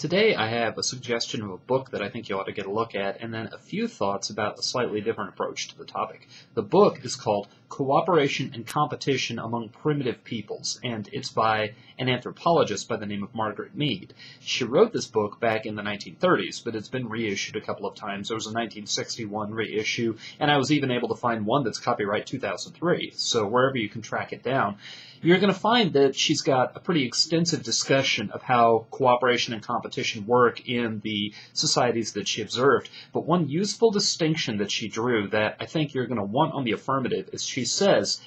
Today I have a suggestion of a book that I think you ought to get a look at, and then a few thoughts about a slightly different approach to the topic. The book is called Cooperation and Competition Among Primitive Peoples, and it's by an anthropologist by the name of Margaret Mead. She wrote this book back in the 1930s, but it's been reissued a couple of times. There was a 1961 reissue, and I was even able to find one that's copyright 2003, so wherever you can track it down, you're going to find that she's got a pretty extensive discussion of how cooperation and competition work in the societies that she observed. But one useful distinction that she drew that I think you're going to want on the affirmative is she says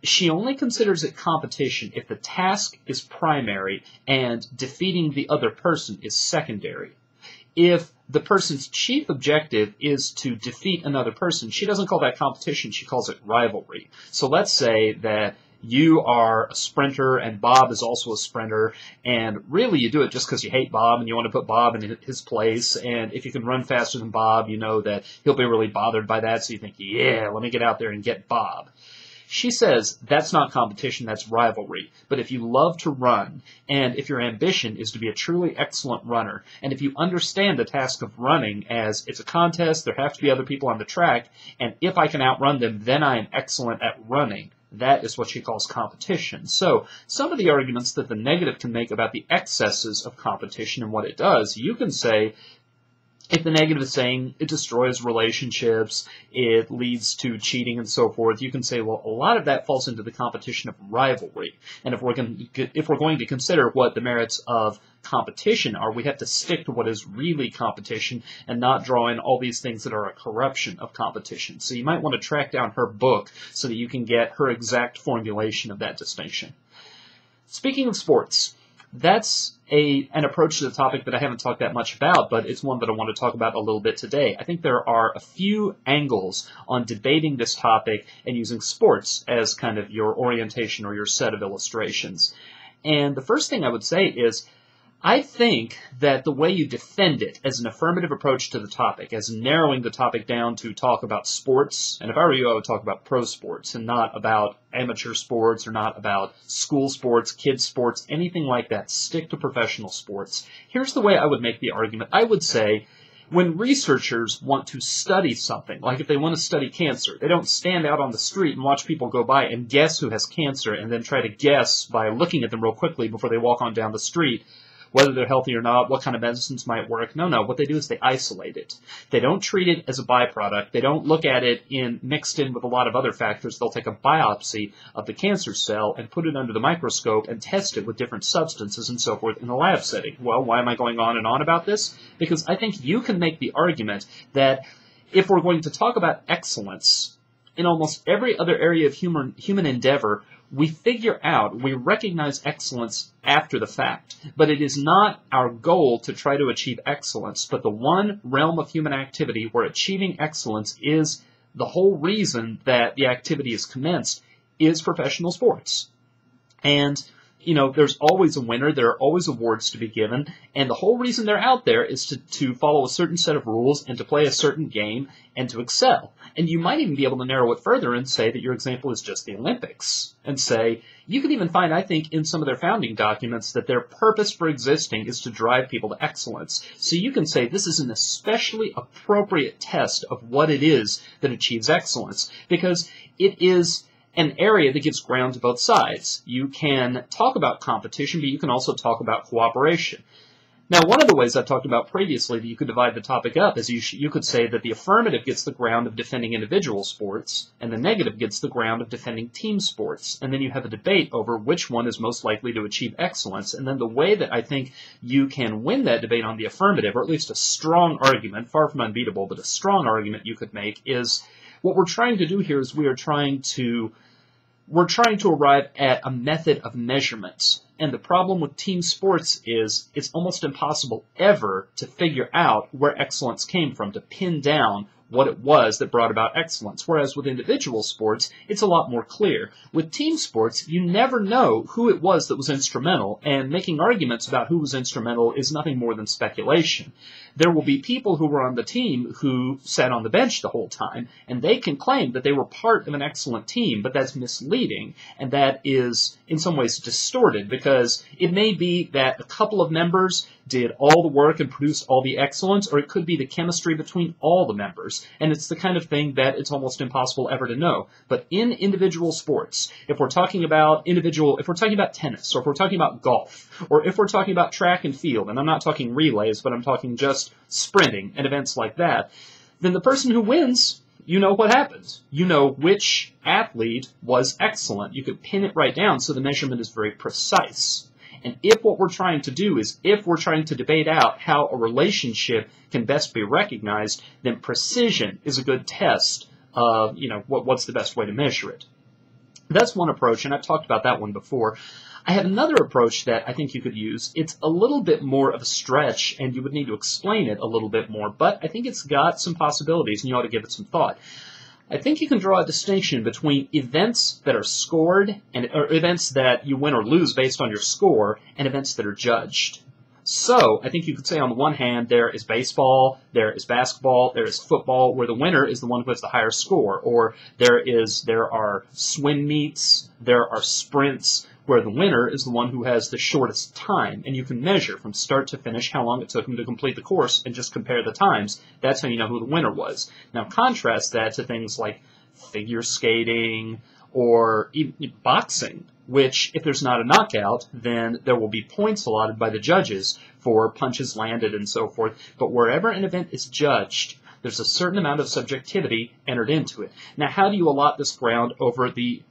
she only considers it competition if the task is primary and defeating the other person is secondary. If the person's chief objective is to defeat another person, she doesn't call that competition, she calls it rivalry. So let's say that you are a sprinter and Bob is also a sprinter, and really you do it just because you hate Bob and you want to put Bob in his place, and if you can run faster than Bob, you know that he'll be really bothered by that, so you think, yeah, let me get out there and get Bob. She says that's not competition, that's rivalry. But if you love to run, and if your ambition is to be a truly excellent runner, and if you understand the task of running as it's a contest, there have to be other people on the track, and if I can outrun them, then I am excellent at running. That is what she calls competition. So some of the arguments that the negative can make about the excesses of competition and what it does, you can say, if the negative is saying it destroys relationships, it leads to cheating and so forth, you can say, well, a lot of that falls into the competition of rivalry. And if we're going to consider what the merits of competition are, we have to stick to what is really competition and not draw in all these things that are a corruption of competition. So you might want to track down her book so that you can get her exact formulation of that distinction. Speaking of sports, that's an approach to the topic that I haven't talked that much about, but it's one that I want to talk about a little bit today. I think there are a few angles on debating this topic and using sports as kind of your orientation or your set of illustrations. And the first thing I would say is, I think that the way you defend it as an affirmative approach to the topic, as narrowing the topic down to talk about sports, and if I were you, I would talk about pro sports and not about amateur sports or not about school sports, kids sports, anything like that. Stick to professional sports. Here's the way I would make the argument. I would say, when researchers want to study something, like if they want to study cancer, they don't stand out on the street and watch people go by and guess who has cancer and then try to guess by looking at them real quickly before they walk on down the street whether they're healthy or not, what kind of medicines might work. No. What they do is they isolate it. They don't treat it as a byproduct. They don't look at it mixed in with a lot of other factors. They'll take a biopsy of the cancer cell and put it under the microscope and test it with different substances and so forth in a lab setting. Well, why am I going on and on about this? Because I think you can make the argument that if we're going to talk about excellence in almost every other area of human endeavor, we recognize excellence after the fact. But it is not our goal to try to achieve excellence, but the one realm of human activity where achieving excellence is the whole reason that the activity is commenced is professional sports. And there's always a winner, there are always awards to be given, and the whole reason they're out there is to follow a certain set of rules and to play a certain game and to excel. And you might even be able to narrow it further and say that your example is just the Olympics. And say, you can even find, I think, in some of their founding documents that their purpose for existing is to drive people to excellence. So you can say this is an especially appropriate test of what it is that achieves excellence, because it is an area that gives ground to both sides. You can talk about competition, but you can also talk about cooperation. Now, one of the ways I've talked about previously that you could divide the topic up is you could say that the affirmative gets the ground of defending individual sports, and the negative gets the ground of defending team sports. And then you have a debate over which one is most likely to achieve excellence. And then the way that I think you can win that debate on the affirmative, or at least a strong argument, far from unbeatable, but a strong argument you could make, is what we're trying to do here is we're trying to arrive at a method of measurement. And the problem with team sports is it's almost impossible ever to figure out where excellence came from, to pin down what it was that brought about excellence. Whereas with individual sports, it's a lot more clear. With team sports, you never know who it was that was instrumental, and making arguments about who was instrumental is nothing more than speculation. There will be people who were on the team who sat on the bench the whole time, and they can claim that they were part of an excellent team, but that's misleading, and that is in some ways distorted, because it may be that a couple of members did all the work and produced all the excellence, or it could be the chemistry between all the members, and it's the kind of thing that it's almost impossible ever to know. But in individual sports, if we're talking about tennis, or if we're talking about golf, or if we're talking about track and field, and I'm not talking relays, but I'm talking just sprinting and events like that, then the person who wins, you know what happens. You know which athlete was excellent. You could pin it right down, so the measurement is very precise. And if what we're trying to do is, if we're trying to debate out how a relationship can best be recognized, then precision is a good test of, what's the best way to measure it. That's one approach, and I've talked about that one before. I have another approach that I think you could use. It's a little bit more of a stretch, and you would need to explain it a little bit more, but I think it's got some possibilities, and you ought to give it some thought. I think you can draw a distinction between events that are scored, or events that you win or lose based on your score, and events that are judged. So, I think you could say on the one hand, there is baseball, there is basketball, there is football, where the winner is the one who has the higher score, or there are swim meets, there are sprints, where the winner is the one who has the shortest time, and you can measure from start to finish how long it took him to complete the course and just compare the times. That's how you know who the winner was. Now contrast that to things like figure skating or even boxing, which if there's not a knockout, then there will be points allotted by the judges for punches landed and so forth. But wherever an event is judged, there's a certain amount of subjectivity entered into it. Now, how do you allot this ground over the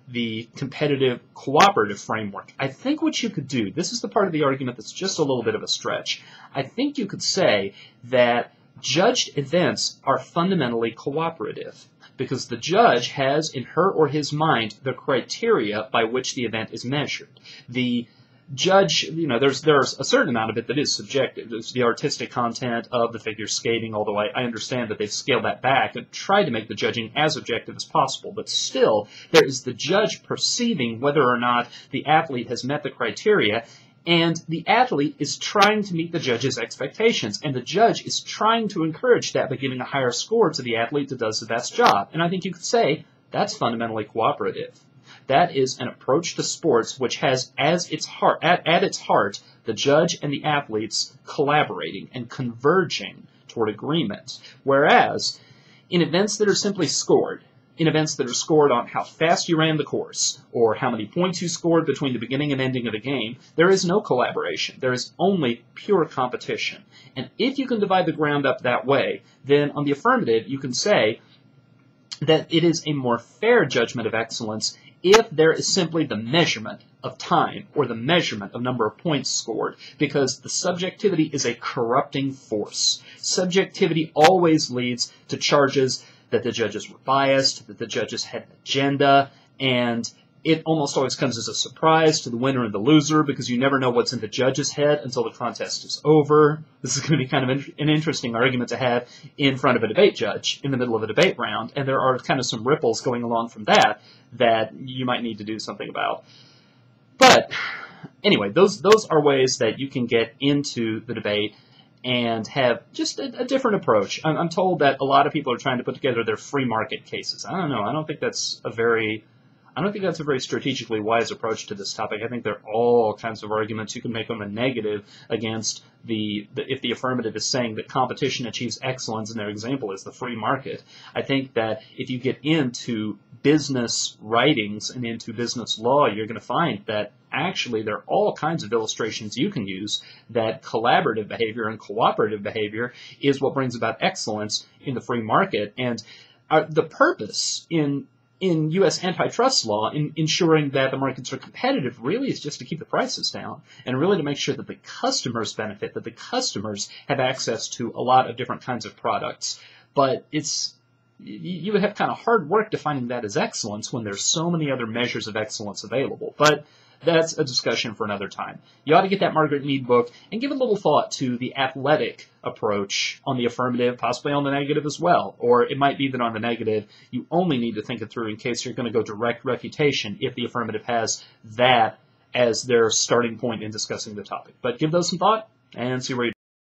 competitive cooperative framework? I think what you could do, this is the part of the argument that's just a little bit of a stretch. I think you could say that judged events are fundamentally cooperative, because the judge has in her or his mind the criteria by which the event is measured. The judge, there's a certain amount of it that is subjective. There's the artistic content of the figure skating, although I understand that they've scaled that back and tried to make the judging as objective as possible. But still, there is the judge perceiving whether or not the athlete has met the criteria, and the athlete is trying to meet the judge's expectations, and the judge is trying to encourage that by giving a higher score to the athlete that does the best job. And I think you could say that's fundamentally cooperative. That is an approach to sports which has as its heart, at its heart, the judge and the athletes collaborating and converging toward agreement. Whereas, in events that are simply scored, in events that are scored on how fast you ran the course, or how many points you scored between the beginning and ending of the game, there is no collaboration. There is only pure competition. And if you can divide the ground up that way, then on the affirmative, you can say that it is a more fair judgment of excellence if there is simply the measurement of time or the measurement of number of points scored, because the subjectivity is a corrupting force. Subjectivity always leads to charges that the judges were biased, that the judges had an agenda, and it almost always comes as a surprise to the winner and the loser, because you never know what's in the judge's head until the contest is over. This is going to be kind of an interesting argument to have in front of a debate judge in the middle of a debate round, and there are kind of some ripples going along from that you might need to do something about. But anyway, those are ways that you can get into the debate and have just a different approach. I'm told that a lot of people are trying to put together their free market cases. I don't know. I don't think that's a very strategically wise approach to this topic. I think there are all kinds of arguments you can make on the negative against if the affirmative is saying that competition achieves excellence, and their example is the free market. I think that if you get into business writings and into business law, you're going to find that actually there are all kinds of illustrations you can use that collaborative behavior and cooperative behavior is what brings about excellence in the free market. And the purpose in U.S. antitrust law, in ensuring that the markets are competitive, really is just to keep the prices down and really to make sure that the customers benefit, that the customers have access to a lot of different kinds of products. But you would have kind of hard work defining that as excellence when there's so many other measures of excellence available. But that's a discussion for another time. You ought to get that Margaret Mead book and give a little thought to the athletic approach on the affirmative, possibly on the negative as well. Or it might be that on the negative, you only need to think it through in case you're going to go direct refutation if the affirmative has that as their starting point in discussing the topic. But give those some thought and see where you